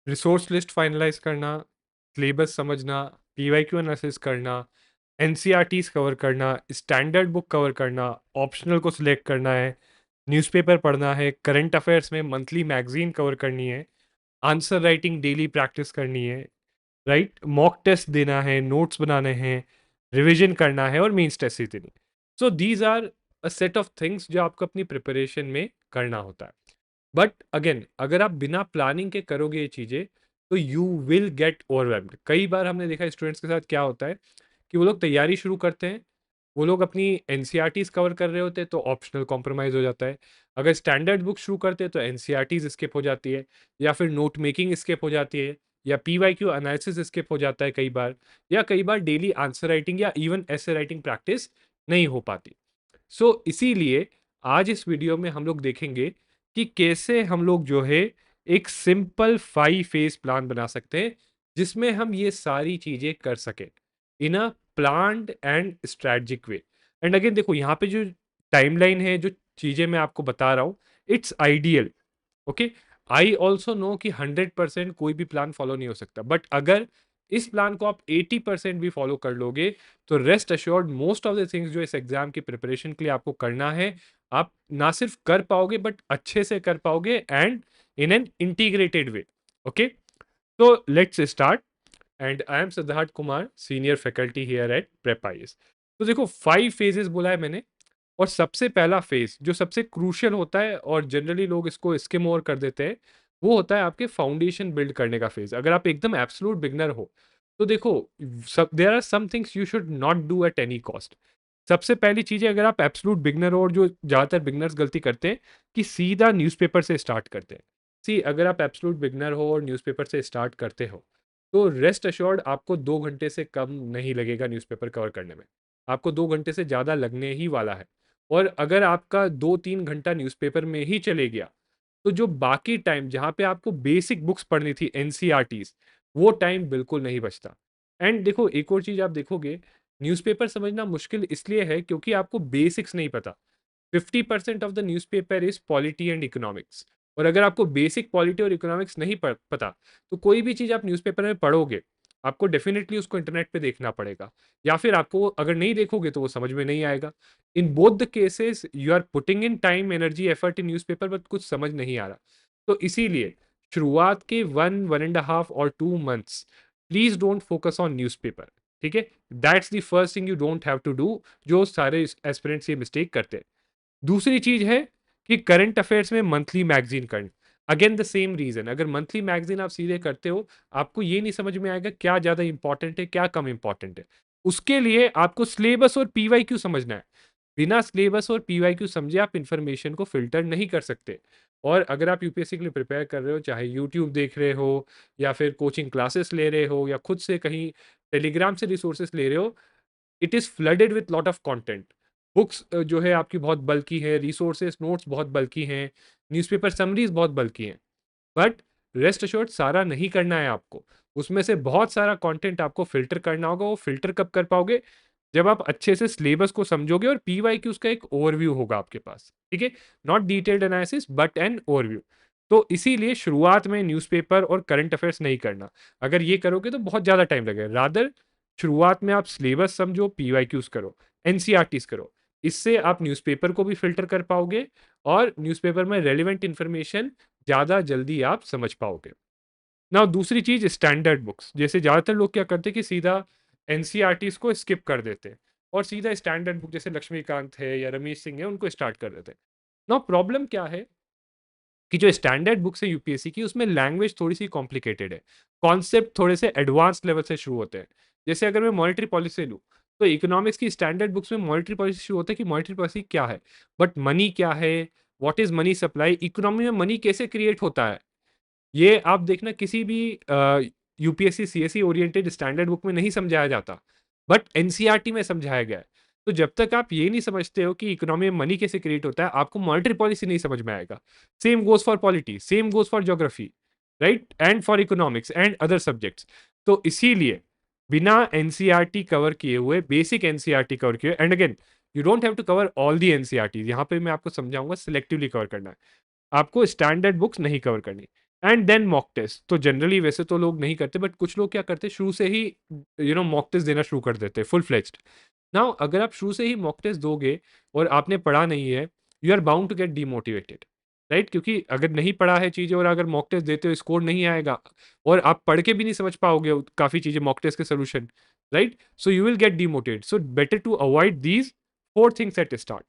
Resource list finalise करना, syllabus समझना, PYQ analysis करना, एनसीईआरटीज कवर करना, स्टैंडर्ड बुक कवर करना, ऑप्शनल को सिलेक्ट करना है, न्यूज़पेपर पढ़ना है, करंट अफेयर्स में मंथली मैगजीन कवर करनी है, आंसर राइटिंग डेली प्रैक्टिस करनी है, राइट, मॉक टेस्ट देना है, नोट्स बनाने हैं, रिवीजन करना है और मेंस टेस्ट देनी। So these are a set of things जो आपको अपनी प्रिपरेशन में करना होता है। बट अगेन अगर आप बिना प्लानिंग के करोगे ये चीज़ें तो यू विल गेट ओवरवेल्म्ड। कई बार हमने देखा स्टूडेंट्स के साथ क्या होता है कि वो लोग तैयारी शुरू करते हैं, वो लोग अपनी एनसीईआरटीज कवर कर रहे होते हैं तो ऑप्शनल कॉम्प्रोमाइज़ हो जाता है। अगर स्टैंडर्ड बुक शुरू करते हैं तो एनसीईआरटीज स्किप हो जाती है, या फिर नोट मेकिंग स्किप हो जाती है, या पीवाईक्यू एनालिसिस स्किप हो जाता है कई बार, या कई बार डेली आंसर राइटिंग या इवन ऐसे राइटिंग प्रैक्टिस नहीं हो पाती। सो इसीलिए आज इस वीडियो में हम लोग देखेंगे कि कैसे हम लोग जो है एक सिंपल 5 फेज प्लान बना सकते हैं जिसमें हम ये सारी चीजें कर सकें in a planned and strategic way. And again देखो यहाँ पे जो टाइमलाइन है, जो चीजें मैं आपको बता रहा हूँ, it's ideal. Okay, I also know कि 100% कोई भी प्लान फॉलो नहीं हो सकता, बट अगर इस प्लान को आप 80% भी फॉलो कर लोगे तो rest assured most of the things जो इस एग्जाम की प्रिपरेशन के लिए आपको करना है, आप ना सिर्फ कर पाओगे बट अच्छे से कर पाओगे and in an integrated way. Okay, तो let's start. And I am Siddharth Kumar, senior faculty here at Prep IAS. तो देखो 5 फेजेस बोला है मैंने, और सबसे पहला फेज जो सबसे क्रूशियल होता है और जनरली लोग इसको स्किम ओवर कर देते हैं, वो होता है आपके फाउंडेशन बिल्ड करने का फेज। अगर आप एकदम एब्सोल्यूट बिगनर हो तो देखो, सब there are some things you should not do at any cost. सबसे पहली चीज है, अगर आप एब्सोल्यूट बिगनर हो, और जो ज्यादातर बिगनर्स गलती करते हैं कि सीधा न्यूज़पेपर से स्टार्ट करते हैं। सी, अगर आप एब्सोल्यूट बिगनर हो और न्यूज़पेपर से स्टार्ट करते हो तो रेस्ट अश्योर्ड आपको 2 घंटे से कम नहीं लगेगा न्यूज़पेपर कवर करने में। आपको 2 घंटे से ज़्यादा लगने ही वाला है। और अगर आपका 2-3 घंटा न्यूज़पेपर में ही चले गया तो जो बाकी टाइम जहाँ पे आपको बेसिक बुक्स पढ़नी थी, एनसीईआरटीज, वो टाइम बिल्कुल नहीं बचता। एंड देखो एक और चीज़ आप देखोगे, न्यूज़पेपर समझना मुश्किल इसलिए है क्योंकि आपको बेसिक्स नहीं पता। 50% of the newspaper is polity and economics, और अगर आपको बेसिक पॉलिटी और इकोनॉमिक्स नहीं पता तो कोई भी चीज़ आप न्यूज़पेपर में पढ़ोगे आपको डेफिनेटली उसको इंटरनेट पे देखना पड़ेगा, या फिर आपको अगर नहीं देखोगे तो वो समझ में नहीं आएगा। In both the cases you are putting in time, energy, effort in newspaper but कुछ समझ नहीं आ रहा। तो इसीलिए शुरुआत के 1-1.5 और 2 months please don't focus on newspaper. ठीक है, that's the first thing you don't have to do, जो सारे एस्पिरेंट्स ये मिस्टेक करते हैं। दूसरी चीज है कि करंट अफेयर्स में मंथली मैगजीन करना। अगेन द सेम रीजन, अगर मंथली मैगजीन आप सीधे करते हो आपको ये नहीं समझ में आएगा क्या ज्यादा इंपॉर्टेंट है क्या कम इंपॉर्टेंट है। उसके लिए आपको सिलेबस और पीवाईक्यू समझना है। बिना सिलेबस और पीवाईक्यू समझे आप इंफॉर्मेशन को फिल्टर नहीं कर सकते। और अगर आप यूपीएससी के लिए प्रिपेयर कर रहे हो, चाहे यूट्यूब देख रहे हो या फिर कोचिंग क्लासेस ले रहे हो या खुद से कहीं टेलीग्राम से रिसोर्सेस ले रहे हो, it is flooded with lot of content. Books जो है आपकी बहुत बल्की है, रिसोर्सेज नोट्स बहुत बल्की हैं, न्यूज़पेपर समरीज बहुत बल्की हैं। बट रेस्ट अश्योर्ड सारा नहीं करना है आपको, उसमें से बहुत सारा कंटेंट आपको फिल्टर करना होगा। वो फिल्टर कब कर पाओगे? जब आप अच्छे से सिलेबस को समझोगे और पीवाईक्यूज का एक ओवरव्यू होगा आपके पास। ठीक है, not detailed analysis but an overview. तो इसीलिए शुरुआत में न्यूज़पेपर और करंट अफेयर्स नहीं करना। अगर ये करोगे तो बहुत ज़्यादा टाइम लगेगा। रादर शुरुआत में आप सिलेबस समझो, पीवाईक्यूज करो, एनसीईआरटीज करो। इससे आप न्यूज़पेपर को भी फिल्टर कर पाओगे और न्यूज़पेपर में रेलिवेंट इंफॉर्मेशन ज़्यादा जल्दी आप समझ पाओगे। ना दूसरी चीज, स्टैंडर्ड बुक्स। जैसे ज़्यादातर लोग क्या करते हैं कि सीधा एनसीईआरटीज को स्किप कर देते हैं और सीधा स्टैंडर्ड बुक जैसे लक्ष्मीकांत है या रमेश सिंह है उनको स्टार्ट कर देते हैं। ना प्रॉब्लम क्या है कि जो स्टैंडर्ड बुक्स है यूपीएससी की, उसमें लैंग्वेज थोड़ी सी कॉम्प्लिकेटेड है, कॉन्सेप्ट थोड़े से एडवांस लेवल से शुरू होते हैं। जैसे अगर मैं मॉनेटरी पॉलिसी लूँ तो इकोनॉमिक्स की स्टैंडर्ड बुक्स में मॉनेटरी पॉलिसी शुरू होता है कि मॉनेटरी पॉलिसी क्या है, बट मनी क्या है, what is money supply, economy में मनी कैसे क्रिएट होता है, ये आप देखना किसी भी UPSC CSE oriented standard book में नहीं समझाया जाता, बट एनसीईआरटी में समझाया गया है। तो जब तक आप ये नहीं समझते हो कि इकोनॉमी में मनी कैसे क्रिएट होता है, आपको मॉनेटरी पॉलिसी नहीं समझ में आएगा। Same goes for polity, same goes for geography, right, and for economics and other subjects. तो इसीलिए बिना एनसीईआरटी कवर किए हुए, बेसिक एनसीईआरटी कवर किए, and again you don't have to cover all the NCERT, यहाँ पे मैं आपको समझाऊंगा सिलेक्टिवली कवर करना है। आपको स्टैंडर्ड बुक्स नहीं कवर करनी। And then mock test. तो जनरली वैसे तो लोग नहीं करते, बट कुछ लोग क्या करते हैं, शुरू से ही मॉक टेस्ट देना शुरू कर देते हैं फुल फ्लेज्ड। नाउ अगर आप शुरू से ही मॉक टेस्ट दोगे और आपने पढ़ा नहीं है, you are bound to get demotivated, right? क्योंकि अगर नहीं पढ़ा है चीज़ें और अगर मॉक टेस्ट देते हो स्कोर नहीं आएगा, और आप पढ़ के भी नहीं समझ पाओगे काफ़ी चीज़ें मॉक टेस्ट के solution, right? So you will get demotivated. So better to avoid these 4 things at start.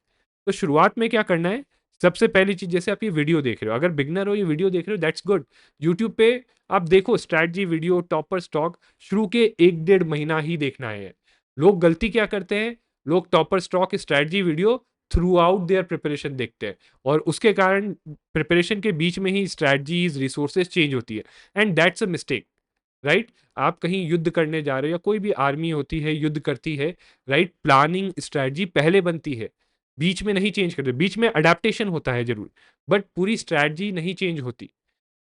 तो शुरुआत में क्या करना है, सबसे पहली चीज, जैसे आप ये वीडियो देख रहे हो, अगर बिगनर हो ये वीडियो देख रहे हो, दैट्स गुड। यूट्यूब पे आप देखो स्ट्रैटेजी वीडियो, टॉपर स्टॉक, शुरू के 1 डेढ़ महीना ही देखना है। लोग गलती क्या करते हैं, लोग topper stock strategy video through out there preparation देखते हैं, और उसके कारण प्रिपरेशन के बीच में ही स्ट्रैटेजीज रिसोर्सेज चेंज होती है, and that's a mistake, right? आप कहीं युद्ध करने जा रहे हो, या कोई भी आर्मी होती है युद्ध करती है, राइट? प्लानिंग स्ट्रैटेजी पहले बनती है, बीच में नहीं चेंज करते, बीच में अडेप्टेशन होता है जरूर, बट पूरी स्ट्रैटेजी नहीं चेंज होती,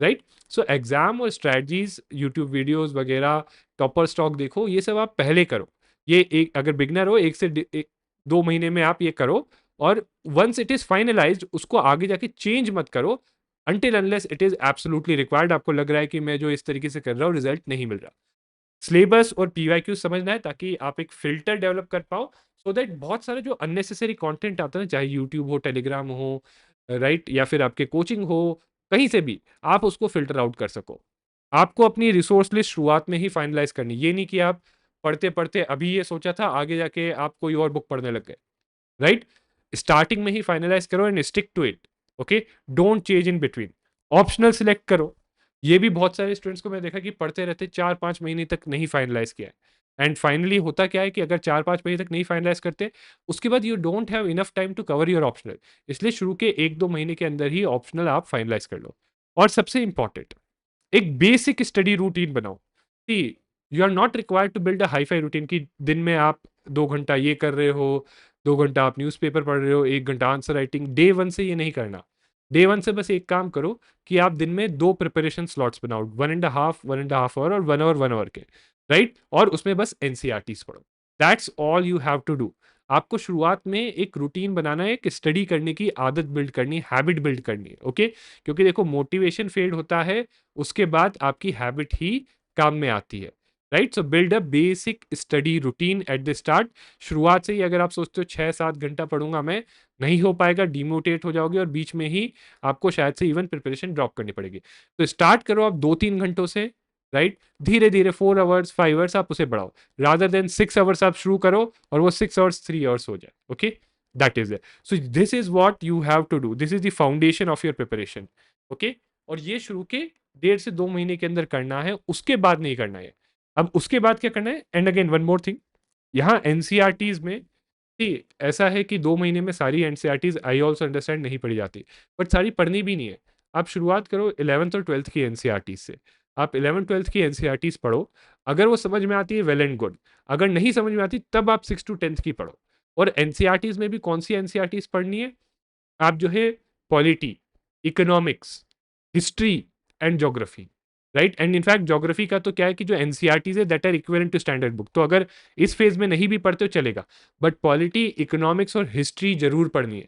राइट? सो एग्जाम और स्ट्रैटेजीज, यूट्यूब वीडियोस वगैरह, टॉपर स्टॉक देखो, ये सब आप पहले करो। ये एक, अगर बिगनर हो, 1 से 2 महीने में आप ये करो, और वंस इट इज फाइनलाइज्ड उसको आगे जाके चेंज मत करो, until unless it is absolutely required. आपको लग रहा है कि मैं जो इस तरीके से कर रहा हूँ रिजल्ट नहीं मिल रहा। सिलेबस और पीवाईक्यू समझना है, ताकि आप एक फिल्टर डेवलप कर पाओ, सो दैट बहुत सारे जो अननेसेसरी कंटेंट आता है ना, चाहे यूट्यूब हो, टेलीग्राम हो, राइट, या फिर आपके कोचिंग हो, कहीं से भी आप उसको फिल्टर आउट कर सको। आपको अपनी रिसोर्स लिस्ट शुरुआत में ही फाइनलाइज करनी, ये नहीं कि आप पढ़ते पढ़ते अभी ये सोचा था, आगे जाके आप कोई और बुक पढ़ने लग गए, राइट? स्टार्टिंग में ही फाइनलाइज करो and stick to it, okay? Don't change in between. Optional select करो। ये भी बहुत सारे स्टूडेंट्स को मैं देखा कि पढ़ते रहते 4-5 महीने तक नहीं फाइनलाइज किया है, एंड फाइनली होता क्या है कि अगर 4-5 महीने तक नहीं फाइनलाइज करते, उसके बाद you don't have enough time to cover your optional. इसलिए शुरू के 1-2 महीने के अंदर ही ऑप्शनल आप फाइनलाइज कर लो। और सबसे इंपॉर्टेंट, एक बेसिक स्टडी रूटीन बनाओ। See, you are not required to build a hi-fi routine कि दिन में आप 2 घंटा ये कर रहे हो, 2 घंटा आप न्यूज़पेपर पढ़ रहे हो, 1 घंटा आंसर राइटिंग। डे वन से ये नहीं करना। डे वन से बस एक काम करो कि आप दिन में 2 प्रिपरेशन स्लॉट्स बनाओ, 1.5 और 1 आवर के, राइट? और उसमें बस एनसीईआरटीज पढ़ो। That's all you have to do. आपको शुरुआत में एक रूटीन बनाना है, एक स्टडी करने की आदत बिल्ड करनी, हैबिट बिल्ड करनी है, ओके? क्योंकि देखो मोटिवेशन फेड होता है, उसके बाद आपकी हैबिट ही काम में आती है, right? So build a basic study routine at the start. शुरुआत से ही अगर आप सोचते हो 6-7 घंटा पढ़ूंगा मैं, नहीं हो पाएगा, डिमोटिवेट हो जाओगे, और बीच में ही आपको शायद से इवन प्रिपरेशन ड्रॉप करनी पड़ेगी। तो स्टार्ट करो आप 2-3 घंटों से, राइट? धीरे धीरे 4 आवर्स 5 आवर्स आप उसे बढ़ाओ, रादर देन 6 आवर्स आप शुरू करो और वो 6 आवर्स 3 आवर्स हो जाए, okay? That is it. So this is what you have to do, this is the foundation of your preparation, okay? और ये शुरू के 1.5 से 2 महीने के अंदर करना है, उसके बाद नहीं करना है। अब उसके बाद क्या करना है, and again one more thing, यहाँ एनसीईआरटीज में, जी, ऐसा है कि 2 महीने में सारी एनसीईआरटीज आई ऑल्सो अंडरस्टैंड नहीं पढ़ी जाती, बट सारी पढ़नी भी नहीं है। आप शुरुआत करो 11th और 12th की एनसीईआरटीज से। आप 11th-12th की एनसीईआरटीज पढ़ो, अगर वो समझ में आती है वेल एंड गुड, अगर नहीं समझ में आती तब आप 6 to 10th की पढ़ो। और एनसीईआरटीज में भी कौन सी एनसीईआरटीज पढ़नी है, आप जो है polity, economics, history and geography, right? And in fact geography का तो क्या है कि जो एनसीईआरटीज है that are equivalent to standard book, तो अगर इस फेज में नहीं भी पढ़ते हो चलेगा, बट पॉलिटी, इकोनॉमिक्स और हिस्ट्री जरूर पढ़नी है,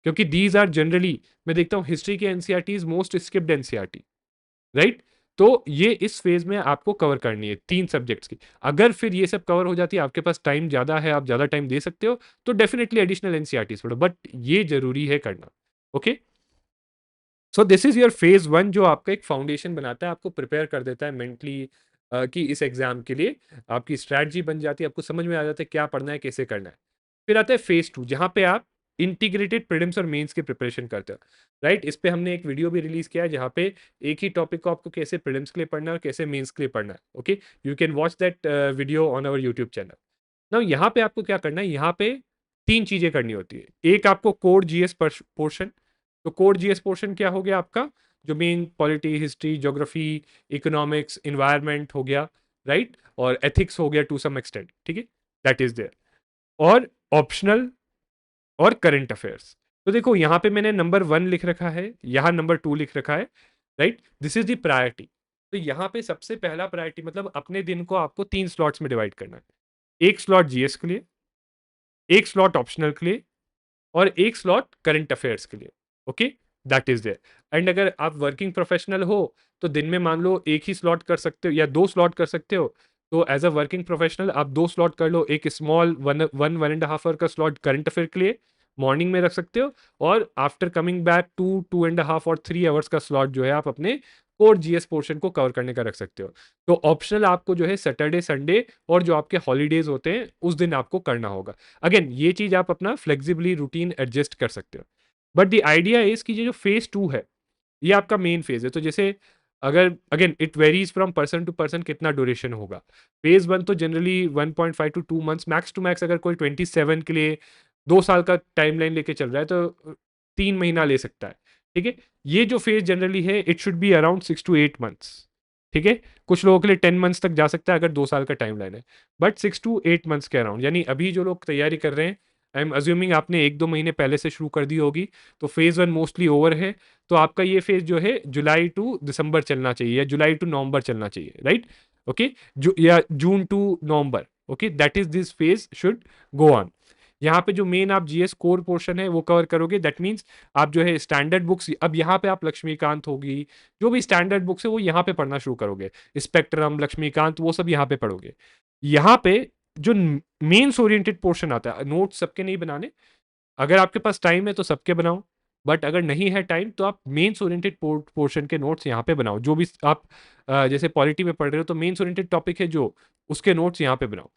क्योंकि दीज आर जनरली, मैं देखता हूँ हिस्ट्री के NCERTs most skipped NCERT, right? तो ये इस फेज में आपको कवर करनी है 3 सब्जेक्ट्स की। अगर फिर ये सब कवर हो जाती है, आपके पास टाइम ज़्यादा है, आप ज़्यादा टाइम दे सकते हो, तो डेफिनेटली एडिशनल एनसीईआरटीज पढ़ो, बट ये जरूरी है करना, okay? So this is your phase one, जो आपका एक फाउंडेशन बनाता है, आपको प्रिपेयर कर देता है मेंटली कि इस एग्जाम के लिए आपकी स्ट्रैटेजी बन जाती है, आपको समझ में आ जाता है क्या पढ़ना है, कैसे करना है। फिर आता है फेज टू, जहां पे आप इंटीग्रेटेड प्रीलिम्स और मेंस की प्रिपरेशन करते हो, राइट? इस पे हमने एक वीडियो भी रिलीज किया है, जहां पे एक ही टॉपिक को आपको कैसे प्रीलिम्स के लिए पढ़ना है और कैसे मेंस के लिए पढ़ना है, okay? You can watch that video on our YouTube channel. ना यहाँ पे आपको क्या करना है, यहाँ पे 3 चीजें करनी होती है। एक, आपको कोर जीएस पोर्शन। तो कोर जीएस पोर्शन क्या हो गया आपका, जो main polity, history, geography, economics, environment हो गया, राइट? और एथिक्स हो गया टू सम एक्सटेंट, ठीक है? That is there. और ऑप्शनल और करंट अफेयर्स। तो देखो यहाँ पे मैंने नंबर 1 लिख रखा है, यहाँ नंबर 2 लिख रखा है, right? This is the priority. तो यहाँ पे सबसे पहला प्रायोरिटी, मतलब अपने दिन को आपको 3 स्लॉट्स में डिवाइड करना है। एक स्लॉट जीएस के लिए, एक स्लॉट ऑप्शनल के लिए, और एक स्लॉट करंट अफेयर्स के लिए, okay? That is there. And अगर आप वर्किंग प्रोफेशनल हो तो दिन में मान लो एक ही स्लॉट कर सकते हो या 2 स्लॉट कर सकते हो। तो एज अ वर्किंग प्रोफेशनल आप 2 स्लॉट कर लो, एक स्मॉल 1 एंड हाफ आवर का स्लॉट करंट अफेयर के लिए मॉर्निंग में रख सकते हो, और after coming back 2 and half और 3 आवर्स का स्लॉट जो है आप अपने कोर जीएस पोर्शन को कवर करने का रख सकते हो। तो ऑप्शनल आपको जो है सैटरडे संडे और जो आपके हॉलीडेज होते हैं उस दिन आपको करना होगा। अगेन ये चीज आप अपना फ्लेक्सिबली रूटीन एडजस्ट कर सकते हो। बट द आइडिया इज कि ये जो फेज 2 है ये आपका मेन फेज है। तो जैसे अगर again it varies from person to person कितना ड्यूरेशन होगा। फेज 1 तो generally 1.5 to 2 months, max to max अगर कोई 27 के लिए 2 साल का टाइमलाइन लेके चल रहा है तो 3 महीना ले सकता है। ठीक है, ये जो फेज जनरली है it should be around 6 to 8 months। ठीक है, कुछ लोगों के लिए 10 मंथ्स तक जा सकता है अगर 2 साल का टाइमलाइन है, बट 6 to 8 months के अराउंड। यानी अभी जो लोग तैयारी कर रहे हैं, आई एम अज्यूमिंग आपने 1-2 महीने पहले से शुरू कर दी होगी, तो फेज 1 मोस्टली ओवर है। तो आपका ये फेज जो है जुलाई टू दिसंबर चलना चाहिए या जुलाई टू नवंबर चलना चाहिए, राइट? ओके, या June to November. Okay, that is this phase should go on. यहाँ पे जो मेन आप जीएस कोर पोर्शन है वो कवर करोगे। दैट मीन्स आप जो है स्टैंडर्ड बुक्स, अब यहाँ पे आप लक्ष्मीकांत होगी, जो भी स्टैंडर्ड बुक्स है वो यहाँ पे पढ़ना शुरू करोगे। स्पेक्ट्रम, लक्ष्मीकांत, वो सब यहाँ पे पढ़ोगे। यहाँ पे जो मेन्स ओरिएंटेड पोर्शन आता है, नोट्स सबके नहीं बनाने, अगर आपके पास टाइम है तो सबके बनाओ, बट अगर नहीं है टाइम तो आप मेंस ओरिएंटेड पोर्शन के नोट्स यहाँ पे बनाओ। जो भी आप जैसे पॉलिटी में पढ़ रहे हो तो मेंस ओरिएंटेड टॉपिक है जो, उसके नोट्स यहाँ पे बनाओ।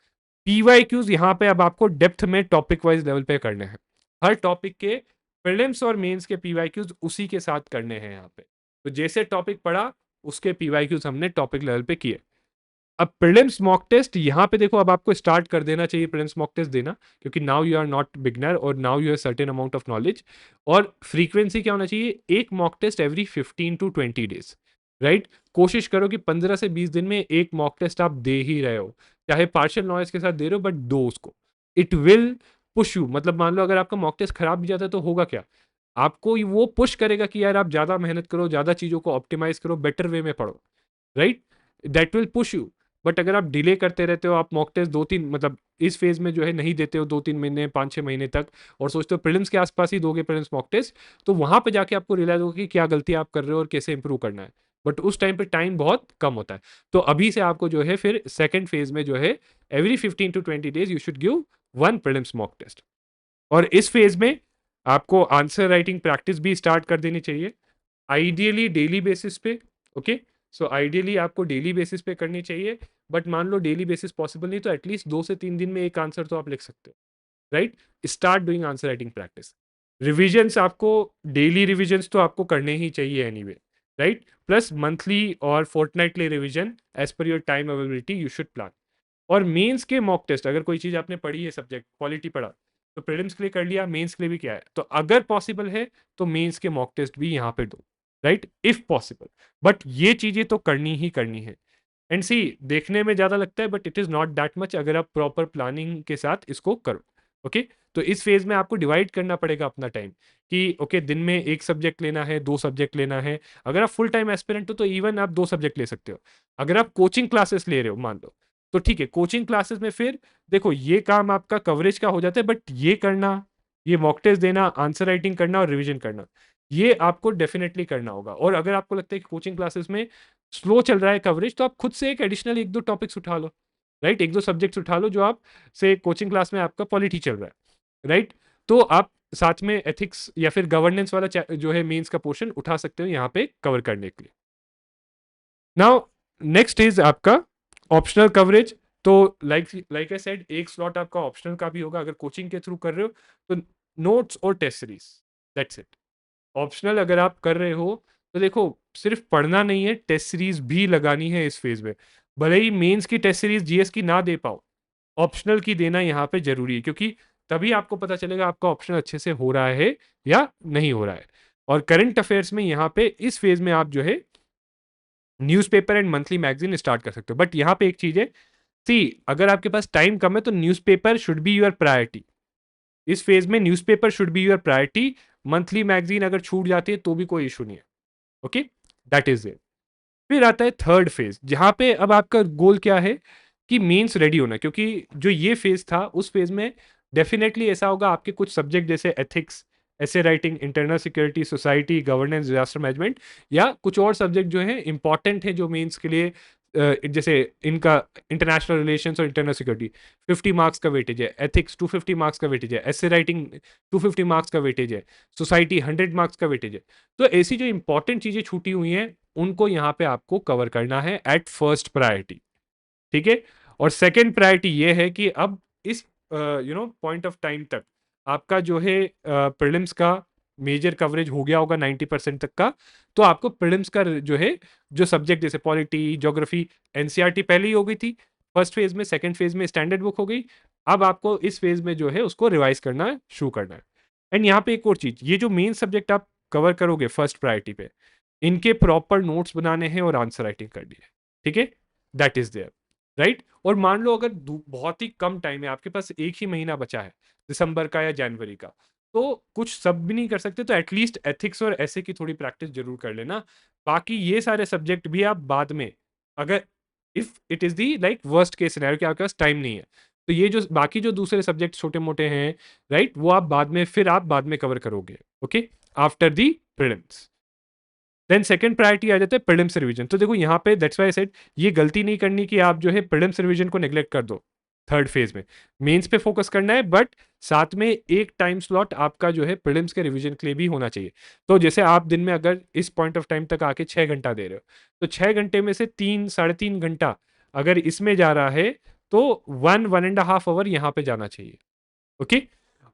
पीवाईक्यूज यहाँ पे अब आपको डेप्थ में टॉपिक वाइज लेवल पे करने हैं। हर टॉपिक के प्रीलिम्स और मेंस के पीवाईक्यूज उसी के साथ करने हैं यहाँ पे। तो जैसे टॉपिक पढ़ा उसके पीवाईक्यूज हमने टॉपिक लेवल पे किए। अब प्रीलिम्स मॉक टेस्ट यहाँ पे देखो, अब आपको स्टार्ट कर देना चाहिए प्रीलिम्स मॉक टेस्ट देना, क्योंकि now you are not beginner और now you have certain amount of knowledge. और फ्रीक्वेंसी क्या होना चाहिए, एक mock test every 15 to 20 days, right? कोशिश करो कि 15 से 20 दिन में एक मॉक टेस्ट आप दे ही रहे हो, चाहे पार्शियल नॉलेज के साथ दे रहे हो, बट दो उसको। It will push you. मतलब मान लो अगर आपका मॉक टेस्ट खराब भी जाता है तो होगा क्या, आपको वो पुश करेगा कि यार आप ज्यादा मेहनत करो, ज्यादा चीजों को ऑप्टिमाइज करो, बेटर वे में पढ़ो, right? That will push you. But अगर आप डिले करते रहते हो, आप मॉक टेस्ट 2-3 मतलब इस फेज में जो है नहीं देते हो 2-3 महीने 5-6 महीने तक, और सोचते हो प्रीलिम्स के आसपास ही दोगे प्रीलिम्स मॉक टेस्ट, तो वहां पे जाके आपको रियलाइज होगा कि क्या गलती आप कर रहे हो और कैसे इंप्रूव करना है। बट उस टाइम पे टाइम बहुत कम होता है। तो अभी से आपको जो है फिर सेकेंड फेज में जो है every 15 to 20 days you should give 1 prelims mock test. और इस फेज में आपको आंसर राइटिंग प्रैक्टिस भी स्टार्ट कर देनी चाहिए, आइडियली डेली बेसिस पे। ओके, सो आइडियली आपको डेली बेसिस पे करनी चाहिए, बट मान लो डेली बेसिस पॉसिबल नहीं तो एटलीस्ट 2 से 3 दिन में एक आंसर तो आप लिख सकते हो, right? Start doing answer writing practice. Revisions आपको, डेली रिविजन्स तो आपको करने ही चाहिए एनीवे, राइट? प्लस मंथली और fortnightly revision as per your time availability you should plan. और मेंस के मॉक टेस्ट, अगर कोई चीज आपने पढ़ी है, सब्जेक्ट पॉलिटी पढ़ा, तो प्रीलिम्स के लिए कर लिया, मेंस के लिए भी किया है, तो अगर पॉसिबल है तो मेंस के मॉक टेस्ट भी यहाँ पे दो, राइट? If possible. बट ये चीजें तो करनी ही करनी है। एंड सी, देखने में ज्यादा लगता है but it is not that much अगर आप प्रॉपर प्लानिंग के साथ इसको करो। ओके, तो इस फेज में आपको डिवाइड करना पड़ेगा अपना टाइम कि ओके दिन में एक सब्जेक्ट लेना है, 2 सब्जेक्ट लेना है। अगर आप फुल टाइम एस्पिरेंट हो तो इवन आप 2 सब्जेक्ट ले सकते हो। अगर आप कोचिंग क्लासेस ले रहे हो मान लो, तो ठीक है, कोचिंग क्लासेस में फिर देखो ये काम आपका कवरेज का हो जाता है, बट ये करना, ये मॉक टेस्ट देना, आंसर राइटिंग करना और रिवीजन करना, ये आपको डेफिनेटली करना होगा। और अगर आपको लगता है कि कोचिंग क्लासेस में स्लो चल रहा है कवरेज, तो आप खुद से एक एडिशनल 1-2 टॉपिक्स उठा लो, राइट? 1-2 सब्जेक्ट्स उठा लो जो आप से कोचिंग क्लास में आपका पॉलिटी चल रहा है, राइट? तो आप साथ में एथिक्स या फिर गवर्नेंस वाला जो है मेंस का पोर्शन उठा सकते हो यहाँ पे कवर करने के लिए। नाउ नेक्स्ट इज आपका ऑप्शनल कवरेज। तो लाइक आई सेड, एक स्लॉट आपका ऑप्शनल का भी होगा अगर कोचिंग के थ्रू कर रहे हो, तो नोट्स और test series, that's it. Optional अगर आप कर रहे हो तो देखो सिर्फ पढ़ना नहीं है, टेस्ट सीरीज भी लगानी है इस फेज में। भले ही मेंस की टेस्ट सीरीज जीएस की ना दे पाओ, ऑप्शनल की देना यहाँ पे जरूरी है, क्योंकि तभी आपको पता चलेगा आपका ऑप्शनल अच्छे से हो रहा है या नहीं हो रहा है। और करंट अफेयर्स में यहाँ पे इस फेज में आप जो है newspaper and monthly magazine start कर सकते हो। बट यहाँ पे एक चीज है, सी, अगर आपके पास टाइम कम है तो newspaper should be your priority. इस फेज में newspaper should be your priority. Monthly magazine अगर छूट जाती है तो भी कोई इशू नहीं है। Okay, that is it. फिर आता है थर्ड फेज, जहां पे अब आपका गोल क्या है कि मेंस रेडी होना, क्योंकि जो ये फेज था उस फेज में डेफिनेटली ऐसा होगा आपके कुछ सब्जेक्ट जैसे एथिक्स, ऐसे writing, internal security, society, governance, disaster management, या कुछ और सब्जेक्ट जो है इंपॉर्टेंट है जो मेंस के लिए, जैसे इनका इंटरनेशनल रिलेशंस और इंटरनल सिक्योरिटी 50 मार्क्स का वेटेज है, एथिक्स 250 मार्क्स का वेटेज है, ऐसे राइटिंग 250 मार्क्स का वेटेज है, सोसाइटी 100 मार्क्स का वेटेज है। तो ऐसी जो इंपॉर्टेंट चीजें छूटी हुई हैं उनको यहाँ पे आपको कवर करना है एट फर्स्ट प्रायोरिटी, ठीक है। और सेकंड प्रायोरिटी ये है कि अब इस पॉइंट ऑफ टाइम तक आपका जो है प्रीलिम्स का मेजर कवरेज हो गया होगा 90% तक का। तो आपको प्रीलिम्स का जो है, जो सब्जेक्ट जैसे पॉलिटी, ज्योग्राफी, एनसीईआरटी पहले ही हो गई थी फर्स्ट फेज में, सेकंड फेज में स्टैंडर्ड बुक हो गई। अब आपको इस फेज में जो है उसको रिवाइज करना शुरू करना है। एंड यहाँ पे एक और चीज, ये जो मेन सब्जेक्ट आप कवर करोगे फर्स्ट प्रायोरिटी पे, इनके प्रॉपर नोट्स बनाने हैं और आंसर राइटिंग करनी है, ठीक है। That is there, right. और मान लो अगर बहुत ही कम टाइम है, आपके पास एक ही महीना बचा है, दिसंबर का या जनवरी का, तो कुछ सब भी नहीं कर सकते, तो एटलीस्ट एथिक्स और ऐसे की थोड़ी प्रैक्टिस जरूर कर लेना। बाकी ये सारे सब्जेक्ट भी आप बाद में, अगर if it is the like worst case scenario कि आपके पास टाइम नहीं है, तो ये जो बाकी जो दूसरे सब्जेक्ट छोटे मोटे हैं, राइट, वो आप बाद में, फिर आप बाद में कवर करोगे, okay, after the prelims. Then second priority आ जाता है प्रीलिम्स रिवीजन। तो देखो यहाँ पे दैट्स व्हाई आई सेड ये गलती नहीं करनी कि आप जो है प्रीलिम्स रिवीजन को नेग्लेक्ट कर दो थर्ड फेज में, मेंस पे फोकस करना है, बट साथ में एक टाइम स्लॉट आपका जो है प्रीलिम्स के रिवीजन के लिए भी होना चाहिए। तो जैसे आप दिन में अगर इस पॉइंट ऑफ टाइम तक आके 6 घंटा दे रहे हो, तो 6 घंटे में से 3 साढ़े 3 घंटा अगर इसमें जा रहा है, तो 1 1.5 आवर यहाँ पे जाना चाहिए, ओके।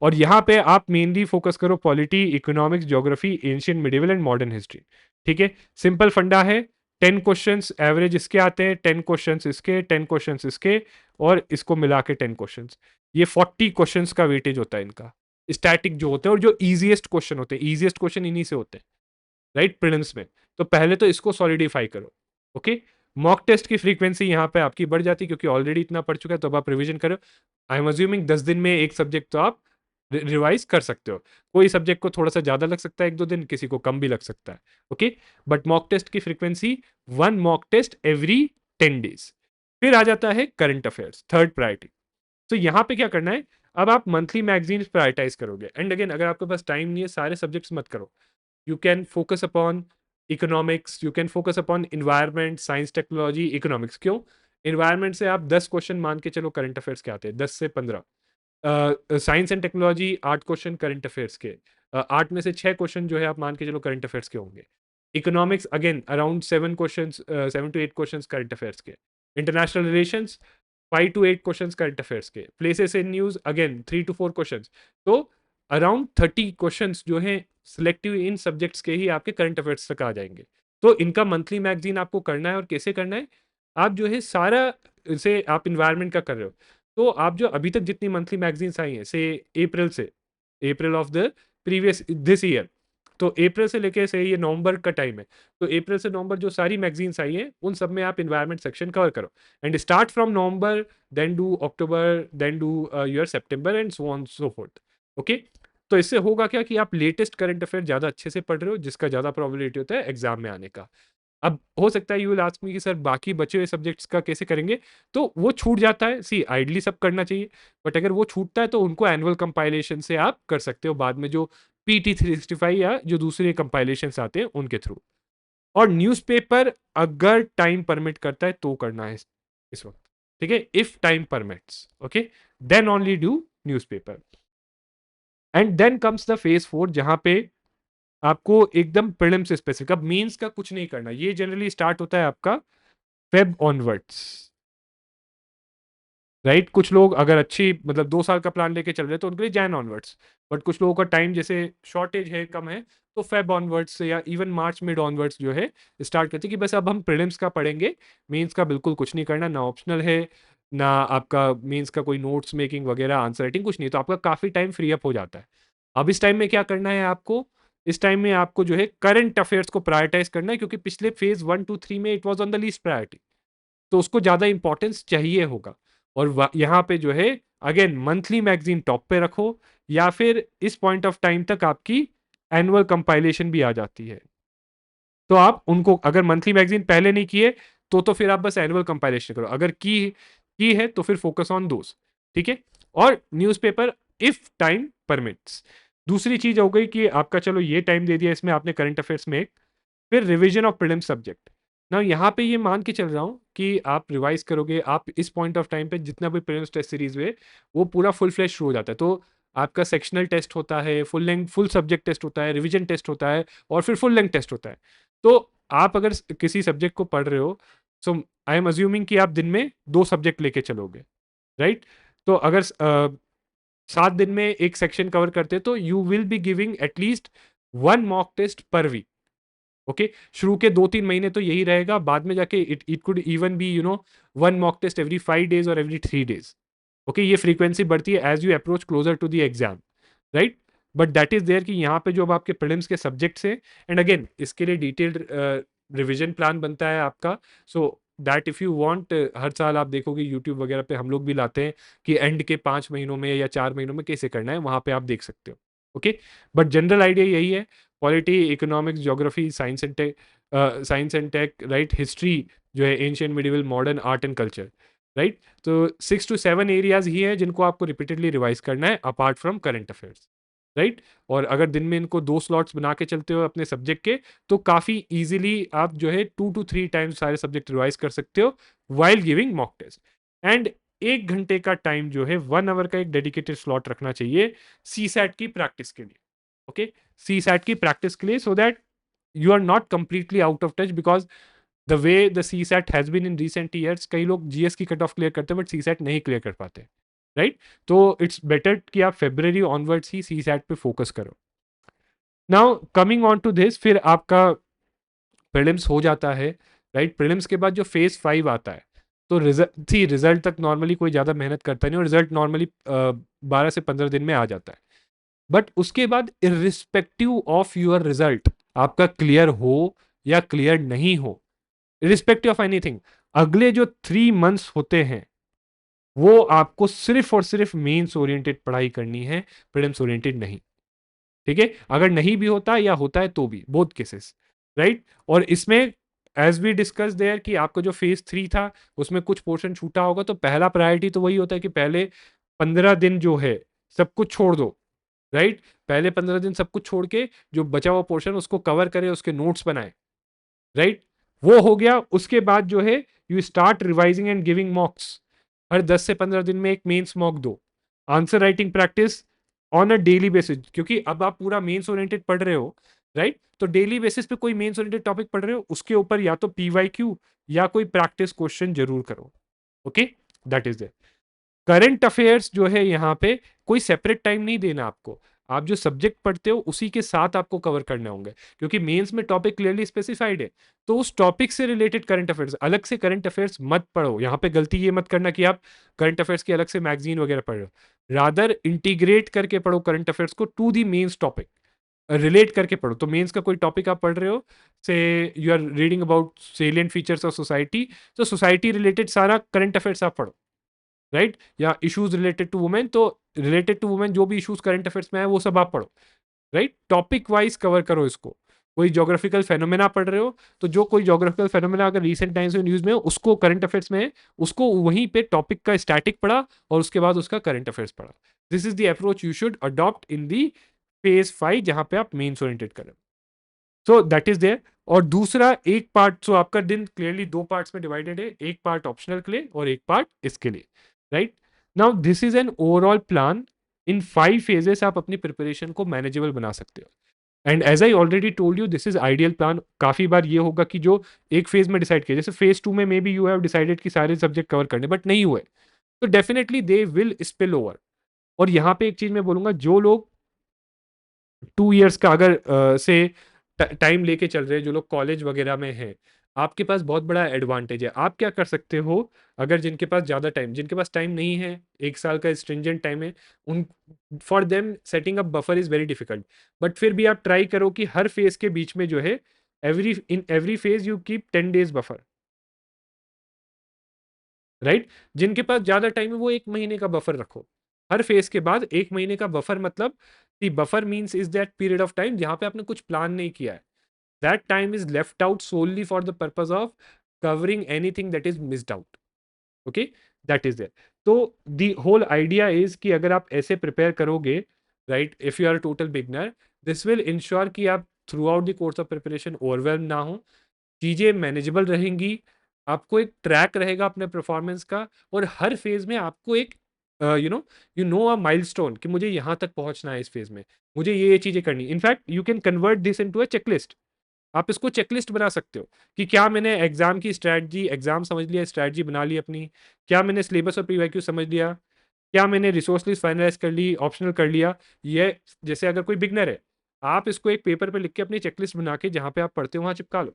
और यहाँ पे आप मेनली फोकस करो polity, economics, geography, ancient, medieval and modern history, ठीक है। सिंपल फंडा है, 10 क्वेश्चंस एवरेज इसके आते हैं, 10 क्वेश्चंस इसके, 10 क्वेश्चंस इसके, और इसको मिला के 10 क्वेश्चंस, ये 40 क्वेश्चंस का वेटेज होता है इनका, स्टैटिक जो होते हैं, और जो इजीएस्ट क्वेश्चन होते हैं, इजीएस्ट क्वेश्चन इन्हीं से होते हैं, राइट, प्रीलिम्स में। तो पहले तो इसको सॉलिडिफाई करो, ओके। मॉक टेस्ट की फ्रीक्वेंसी यहाँ पे आपकी बढ़ जाती है क्योंकि ऑलरेडी इतना पढ़ चुका है, तो अब आप रिवीजन करो। आई एम अज्यूमिंग 10 दिन में एक सब्जेक्ट तो आप रिवाइज कर सकते हो। कोई सब्जेक्ट को थोड़ा सा ज्यादा लग सकता है 1 2 दिन, किसी को कम भी लग सकता है, ओके। बट मॉक टेस्ट की frequency 1 mock test every 10 days. फिर आ जाता है करंट अफेयर्स, थर्ड प्रायोरिटी। तो यहाँ पे क्या करना है, अब आप मंथली मैगजीन प्रायोरिटाइज करोगे। एंड अगेन, अगर आपके पास टाइम नहीं है, सारे सब्जेक्ट्स मत करो। You can focus upon economics, you can focus upon environment, science, technology, economics। क्यों? environment से आप 10 क्वेश्चन मान के चलो करंट अफेयर्स के आते हैं, 10 से 15। Science and technology 8 question current affairs के, 8 में से 6 क्वेश्चन जो है आप मान के चलो करंट अफेयर्स के होंगे। Economics again around 7 question, 7 to 8 question current affairs के। International relations 5 to 8 question current affairs के। Places in news again 3 to 4 question. तो अराउंड 30 क्वेश्चन जो है सिलेक्टिव इन सब्जेक्ट्स के ही आपके करंट अफेयर्स तक आ जाएंगे। तो इनका मंथली मैगजीन आपको करना है। और कैसे करना है, आप जो है सारा, से आप इन्वायरमेंट का कर रहे हो, तो आप जो अभी तक जितनी मंथली मैगजीन्स आई हैं, से अप्रैल से, अप्रैल of the previous this year, तो अप्रैल से लेके से ये नवंबर का टाइम है, तो अप्रैल से नवंबर जो सारी मैगजीन्स आई हैं उन सब में आप इन्वायरमेंट सेक्शन कवर करो। And start from November, then do October, then do your September and so on so forth, okay. तो इससे होगा क्या कि आप लेटेस्ट करंट अफेयर ज़्यादा अच्छे से पढ़ रहे हो, जिसका ज़्यादा प्रोबेबिलिटी होता है एग्जाम में आने का। अब हो सकता है यू विल आस्क मी कि सर बाकी बचे हुए सब्जेक्ट्स का कैसे करेंगे, तो वो छूट जाता है। सी आइडली सब करना चाहिए, बट अगर वो छूटता है तो उनको एनुअल कंपाइलेशन से आप कर सकते हो बाद में, जो PT 365 या जो दूसरे कंपाइलेशन आते हैं उनके थ्रू। और न्यूज़पेपर अगर टाइम परमिट करता है तो करना है इस वक्त, ठीक है। If time permits, okay, then only do newspaper. And then comes the phase 4, जहां पे आपको एकदम प्रीलिम्स से स्पेसिफिक, अब मेंस का कुछ नहीं करना। ये जनरली स्टार्ट होता है आपका फेब ऑनवर्ड्स, राइट। कुछ लोग अगर अच्छी मतलब 2 साल का प्लान लेके चल रहे हैं तो उनके लिए जैन ऑनवर्ड्स, बट कुछ लोगों का टाइम जैसे शॉर्टेज है, कम है, तो फेब ऑनवर्ड्स से या इवन मार्च मिड ऑनवर्ड्स जो है स्टार्ट करते हैं कि बस अब हम प्रीलिम्स का पढ़ेंगे, मेंस का बिल्कुल कुछ नहीं करना, ना ऑप्शनल है, ना आपका मेंस का कोई नोट्स मेकिंग वगैरह, आंसर राइटिंग, कुछ नहीं। तो आपका काफ़ी टाइम फ्री अप हो जाता है। अब इस टाइम में क्या करना है आपको, इस टाइम में आपको जो है करंट अफेयर्स को प्रायोरिटाइज करना है, क्योंकि पिछले फेज 1 2 3 में it was on the least priority, तो उसको ज़्यादा इंपॉर्टेंस चाहिए होगा। और यहाँ पे जो है अगेन मंथली मैगजीन टॉप पे रखो, या फिर इस पॉइंट ऑफ टाइम तक आपकी एनुअल कंपाइलेशन भी आ जाती है, तो आप उनको, अगर मंथली मैगजीन पहले नहीं किए तो फिर आप बस एनुअल कंपाइलेशन करो, अगर की है तो फिर फोकस ऑन दोस, ठीक है। और न्यूज़पेपर इफ टाइम परमिट्स। दूसरी चीज हो गई कि आपका चलो ये टाइम दे दिया इसमें आपने करंट अफेयर्स में, फिर रिवीजन ऑफ प्रीलिम्स सब्जेक्ट ना, यहाँ पे ये मान के चल रहा हूँ कि आप रिवाइज करोगे, आप इस पॉइंट ऑफ टाइम पे जितना भी प्रीलिम्स टेस्ट सीरीज हुए वो पूरा फुल फ्लैश शुरू हो जाता है। तो आपका सेक्शनल टेस्ट होता है, full length full subject test होता है, रिवीजन टेस्ट होता है, और फिर फुल लेंथ टेस्ट होता है। तो आप अगर किसी सब्जेक्ट को पढ़ रहे हो, सो आई एम अज्यूमिंग कि आप दिन में 2 सब्जेक्ट लेके चलोगे, राइट? तो अगर 7 दिन में एक सेक्शन कवर करते तो you will be giving at least 1 mock test per week. Okay, शुरू के 2-3 महीने तो यही रहेगा, बाद में जाके it it could even be 1 mock test every 5 days और एवरी 3 डेज। ओके, ये फ्रीक्वेंसी बढ़ती है as you approach closer to the exam, right? But that is there कि यहाँ पे जो अब आपके प्रीलिम्स के सब्जेक्ट्स हैं, एंड अगेन इसके लिए डिटेल्ड रिविजन प्लान बनता है आपका। So that if you want, हर साल आप देखोगे यूट्यूब वगैरह पे हम लोग भी लाते हैं कि एंड के 5 महीनों में या 4 महीनों में कैसे करना है, वहां पे आप देख सकते हो। ओके, बट जनरल आइडिया यही है, polity, economics, geography, science and tech, right, history जो है, ancient, medieval, modern, art and culture, right? तो 6 to 7 एरियाज ही है जिनको आपको रिपीटेडली रिवाइज करना है apart from current affairs, right? और अगर दिन में इनको 2 स्लॉट्स बना के चलते हो अपने सब्जेक्ट के, तो काफ़ी इजीली आप जो है 2 to 3 टाइम्स सारे सब्जेक्ट रिवाइज कर सकते हो while giving mock test. And 1 घंटे का टाइम जो है, 1 आवर का एक डेडिकेटेड स्लॉट रखना चाहिए सी सैट की प्रैक्टिस के लिए। ओके, सी सैट की प्रैक्टिस के लिए, so that you are not completely out of touch, because the way the C SAT has been in recent years, कई लोग जीएस की कट ऑफ क्लियर करते हैं बट सी सैट नहीं clear कर पाते, राइट? तो इट्स बेटर कि आप फेब्रवरी ऑनवर्ड्स ही सी सैट पे फोकस करो। Now coming on to this, फिर आपका प्रीलिम्स हो जाता है, राइट? प्रीलिम्स के बाद जो फेज 5 आता है, तो रिजल्ट तक नॉर्मली कोई ज़्यादा मेहनत करता नहीं, और रिजल्ट नॉर्मली 12 से 15 दिन में आ जाता है। बट उसके बाद इरिस्पेक्टिव ऑफ योर रिजल्ट, आपका क्लियर हो या क्लियर नहीं हो, इरिस्पेक्टिव ऑफ एनीथिंग, अगले जो 3 मंथ्स होते हैं वो आपको सिर्फ और सिर्फ मेंस ओरिएंटेड पढ़ाई करनी है, प्रीलिम्स ओरिएंटेड नहीं। ठीक है, अगर नहीं भी होता या होता है तो भी, बोथ केसेस, राइट? और इसमें एज वी डिस्कस देयर कि आपका जो फेज 3 था उसमें कुछ पोर्शन छूटा होगा, तो पहला प्रायोरिटी तो वही होता है कि पहले 15 दिन जो है सब कुछ छोड़ दो, राइट? पहले 15 दिन सब कुछ छोड़ के जो बचा हुआ पोर्शन उसको कवर करे, उसके नोट्स बनाए, राइट? वो हो गया। उसके बाद जो है you start revising and giving mocks. हर 10 से 15 दिन में एक मेंस मॉक दो। Answer writing practice on a daily basis, क्योंकि अब आप पूरा मेंस ओरिएंटेड पढ़ रहे हो, राइट? तो डेली बेसिस पे कोई मेंस ओरिएंटेड टॉपिक पढ़ रहे हो, उसके ऊपर या तो पीवाईक्यू या कोई प्रैक्टिस क्वेश्चन जरूर करो। Okay, that is current affairs जो है यहाँ पे कोई सेपरेट टाइम नहीं देना आपको। आप जो सब्जेक्ट पढ़ते हो उसी के साथ आपको कवर करने होंगे, क्योंकि मेंस में टॉपिक क्लियरली स्पेसिफाइड है। तो उस टॉपिक से रिलेटेड करंट अफेयर्स, अलग से करंट अफेयर्स मत पढ़ो। यहाँ पे गलती ये मत करना कि आप करंट अफेयर्स की अलग से मैगजीन वगैरह पढ़ रहे हो। रादर इंटीग्रेट करके पढ़ो करंट अफेयर्स को to the mains topic, relate करके पढ़ो। तो मेंस का कोई टॉपिक आप पढ़ रहे हो, say you are reading about salient features of society, तो सोसाइटी रिलेटेड सारा करंट अफेयर्स आप पढ़ो, राइट? या इश्यूज रिलेटेड टू वुमेन, तो रिलेटेड टू वुमेन जो भी इश्यूज करंट अफेयर्स में है वो सब आप पढ़ो, राइट? टॉपिक वाइज कवर करो इसको। कोई जोग्राफिकल फेनोमेना पढ़ रहे हो, तो जो कोई जोग्राफिकल फेनोमेना अगर रीसेंट टाइम्स में न्यूज में हो, उसको करंट अफेयर्स में है, उसको वहीं पे टॉपिक का स्टैटिक पढ़ा और उसके बाद उसका करंट अफेयर्स पढ़ा। This is the approach you should adopt in the phase 5, जहां पे आप मेन्स ओरिएंटेड करें। So that is there. और दूसरा एक पार्ट, सो आपका दिन क्लियरली 2 पार्ट्स में डिवाइडेड है, एक पार्ट ऑप्शनल के लिए और एक पार्ट इसके लिए, right? Now this is an overall plan. In 5 phases आप अपनी प्रिपरेशन को मैनेजेबल बना सकते हो। And as I already told you, this is ideal plan. काफी बार ये होगा कि जो एक फेज में डिसाइड किया, जैसे फेज 2 में may be you have decided कि सारे सब्जेक्ट कवर करने, बट नहीं हुए, तो definitely they will spill over. और यहाँ पे एक चीज मैं बोलूंगा, जो लोग 2 इयर्स का अगर से टाइम लेके चल रहे हैं, जो लोग कॉलेज वगैरह में हैं, आपके पास बहुत बड़ा एडवांटेज है। आप क्या कर सकते हो, अगर जिनके पास ज़्यादा टाइम, जिनके पास टाइम नहीं है, 1 साल का स्ट्रिंजेंट टाइम है, उन for them setting up buffer is very difficult. But फिर भी आप ट्राई करो कि हर फेज के बीच में जो है, in every phase you keep 10 days buffer, right? जिनके पास ज़्यादा टाइम है वो 1 महीने का बफर रखो। हर फेज के बाद 1 महीने का बफर, मतलब the buffer means is that period of time जहां पे आपने कुछ प्लान नहीं किया है। That time is left out solely for the purpose of covering anything that is missed out. Okay, that is there. तो दी होल आइडिया इज कि अगर आप ऐसे प्रिपेयर करोगे, right? If you are total beginner, this will ensure कि आप throughout the course of preparation overwhelm ना हो, चीज़ें मैनेजेबल रहेंगी, आपको एक ट्रैक रहेगा अपने परफॉर्मेंस का, और हर फेज में आपको एक यू नो अ माइलस्टोन कि मुझे यहाँ तक पहुँचना है इस फेज में, मुझे ये चीज़ें करनी। In fact you can convert this into a checklist. आप इसको चेकलिस्ट बना सकते हो कि क्या मैंने एग्जाम की स्ट्रैटेजी, एग्जाम समझ लिया, स्ट्रैटेजी बना ली अपनी, क्या मैंने सिलेबस और पीवाईक्यू समझ लिया, क्या मैंने रिसोर्स लिस्ट फाइनलाइज कर ली, ऑप्शनल कर लिया। ये जैसे अगर कोई बिगनर है, आप इसको एक पेपर पे लिख के अपनी चेकलिस्ट बना के जहाँ पे आप पढ़ते हो वहाँ चिपका लो।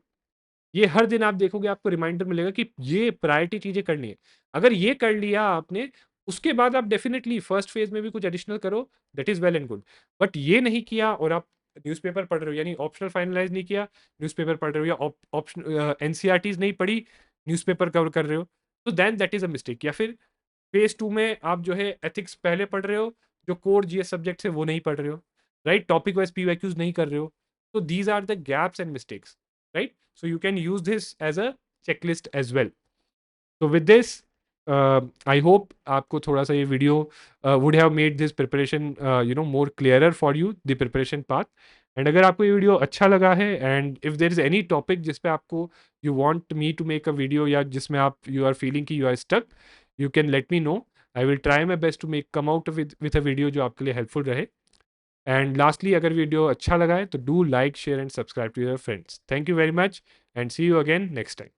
ये हर दिन आप देखोगे, आपको रिमाइंडर मिलेगा कि ये प्रायोरिटी चीज़ें करनी है। अगर ये कर लिया आपने, उसके बाद आप डेफिनिटली फर्स्ट फेज में भी कुछ एडिशनल करो, that is well and good. But ये नहीं किया और आप न्यूज़पेपर पढ़ रहे हो, यानी ऑप्शनल फाइनलाइज़ नहीं किया, न्यूज़पेपर पढ़ रहे हो, या ऑप्शन एनसीईआरटीज़ नहीं पढ़ी, न्यूज़पेपर कवर कर रहे हो, तो then that is a mistake. या फिर फेज 2 में आप जो है एथिक्स पहले पढ़ रहे हो, जो कोर जीएस सब्जेक्ट्स है वो नहीं पढ़ रहे हो, राइट? टॉपिक वाइज पीवाईक्यूज नहीं कर रहे हो। तो these are the gaps and mistakes, right? So you can use this as a checklist as well. So with this, I hope आपको थोड़ा सा ये video would have made this preparation more clearer for you, the preparation path. And अगर आपको ये video अच्छा लगा है, and if there is any topic जिस पे आपको you want me to make a video, या जिसमें आप यू आर फीलिंग कि you are stuck, you can let me know. I will try my best to make come out with a video जो आपके लिए हेल्पफुल रहे। And lastly, अगर video अच्छा लगा है तो do like, share and subscribe to your friends. Thank you very much and see you again next time.